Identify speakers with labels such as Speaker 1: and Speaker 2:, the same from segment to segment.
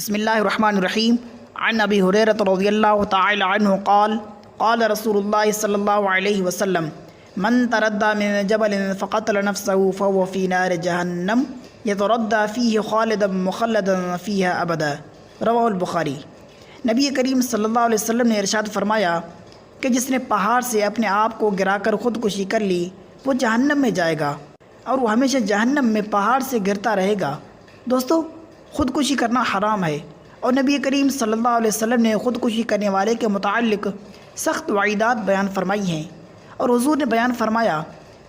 Speaker 1: بسم اللہ الرحمن الرحیم عن ابی ہریرہ رضی اللہ تعالی عنہ قال قال رسول اللہ صلی اللہ علیہ وسلم من تردى من جبل فقتل نفسه فهو في نار جہنم يتردى فيه خالدا مخلدا فيها ابدا رواہ البخاری۔ نبی کریم صلی اللہ علیہ وسلم نے ارشاد فرمایا کہ جس نے پہاڑ سے اپنے آپ کو گرا کر خودکشی کر لی وہ جہنم میں جائے گا اور وہ ہمیشہ جہنم میں پہاڑ سے گرتا رہے گا۔ دوستو، خودکشی کرنا حرام ہے اور نبی کریم صلی اللہ علیہ وسلم نے خودکشی کرنے والے کے متعلق سخت وعیدات بیان فرمائی ہیں، اور حضور نے بیان فرمایا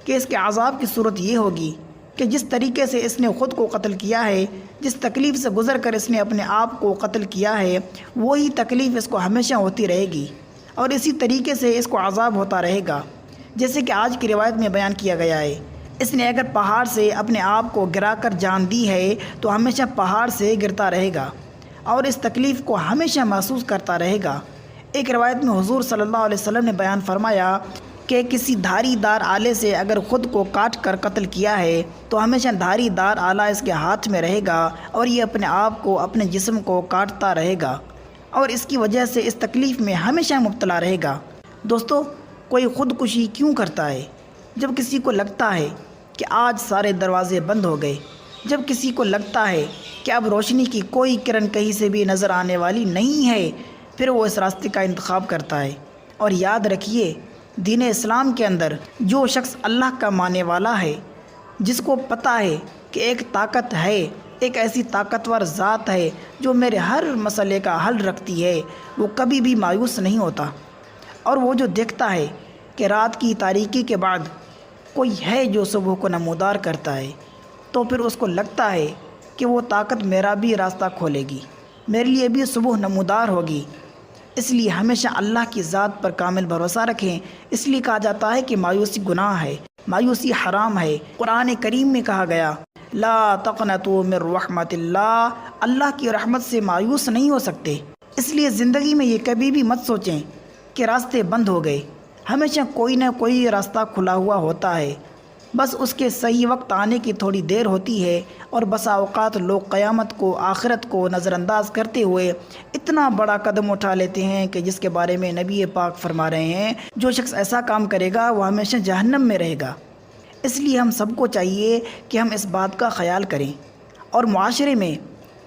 Speaker 1: کہ اس کے عذاب کی صورت یہ ہوگی کہ جس طریقے سے اس نے خود کو قتل کیا ہے، جس تکلیف سے گزر کر اس نے اپنے آپ کو قتل کیا ہے، وہی تکلیف اس کو ہمیشہ ہوتی رہے گی اور اسی طریقے سے اس کو عذاب ہوتا رہے گا، جیسے کہ آج کی روایت میں بیان کیا گیا ہے۔ اس نے اگر پہاڑ سے اپنے آپ کو گرا کر جان دی ہے تو ہمیشہ پہاڑ سے گرتا رہے گا اور اس تکلیف کو ہمیشہ محسوس کرتا رہے گا۔ ایک روایت میں حضور صلی اللہ علیہ وسلم نے بیان فرمایا کہ کسی دھاری دار آلے سے اگر خود کو کاٹ کر قتل کیا ہے تو ہمیشہ دھاری دار آلہ اس کے ہاتھ میں رہے گا اور یہ اپنے آپ کو، اپنے جسم کو کاٹتا رہے گا اور اس کی وجہ سے اس تکلیف میں ہمیشہ مبتلا رہے گا۔ دوستو، کوئی خودکشی کیوں کرتا ہے؟ جب کسی کو لگتا ہے کہ آج سارے دروازے بند ہو گئے، جب کسی کو لگتا ہے کہ اب روشنی کی کوئی کرن کہیں سے بھی نظر آنے والی نہیں ہے، پھر وہ اس راستے کا انتخاب کرتا ہے۔ اور یاد رکھیے، دین اسلام کے اندر جو شخص اللہ کا ماننے والا ہے، جس کو پتہ ہے کہ ایک طاقت ہے، ایک ایسی طاقتور ذات ہے جو میرے ہر مسئلے کا حل رکھتی ہے، وہ کبھی بھی مایوس نہیں ہوتا۔ اور وہ جو دیکھتا ہے کہ رات کی تاریکی کے بعد کوئی ہے جو صبح کو نمودار کرتا ہے، تو پھر اس کو لگتا ہے کہ وہ طاقت میرا بھی راستہ کھولے گی، میرے لیے بھی صبح نمودار ہوگی۔ اس لیے ہمیشہ اللہ کی ذات پر کامل بھروسہ رکھیں۔ اس لیے کہا جاتا ہے کہ مایوسی گناہ ہے، مایوسی حرام ہے۔ قرآن کریم میں کہا گیا لا تقنطوا من رحمت اللہ، اللہ کی رحمت سے مایوس نہیں ہو سکتے۔ اس لیے زندگی میں یہ کبھی بھی مت سوچیں کہ راستے بند ہو گئے، ہمیشہ کوئی نہ کوئی راستہ کھلا ہوا ہوتا ہے، بس اس کے صحیح وقت آنے کی تھوڑی دیر ہوتی ہے۔ اور بسا اوقات لوگ قیامت کو، آخرت کو نظر انداز کرتے ہوئے اتنا بڑا قدم اٹھا لیتے ہیں کہ جس کے بارے میں نبی پاک فرما رہے ہیں جو شخص ایسا کام کرے گا وہ ہمیشہ جہنم میں رہے گا۔ اس لیے ہم سب کو چاہیے کہ ہم اس بات کا خیال کریں اور معاشرے میں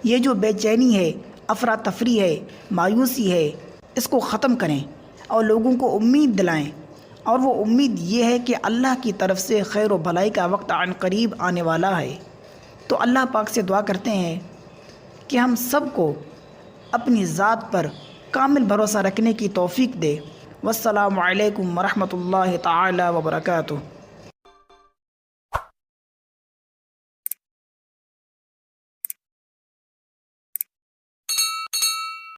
Speaker 1: یہ جو بے چینی ہے، افراتفری ہے، مایوسی ہے، اس کو ختم کریں اور لوگوں کو امید دلائیں، اور وہ امید یہ ہے کہ اللہ کی طرف سے خیر و بھلائی کا وقت عن قریب آنے والا ہے۔ تو اللہ پاک سے دعا کرتے ہیں کہ ہم سب کو اپنی ذات پر کامل بھروسہ رکھنے کی توفیق دے۔ والسلام علیکم ورحمۃ اللہ تعالی وبرکاتہ۔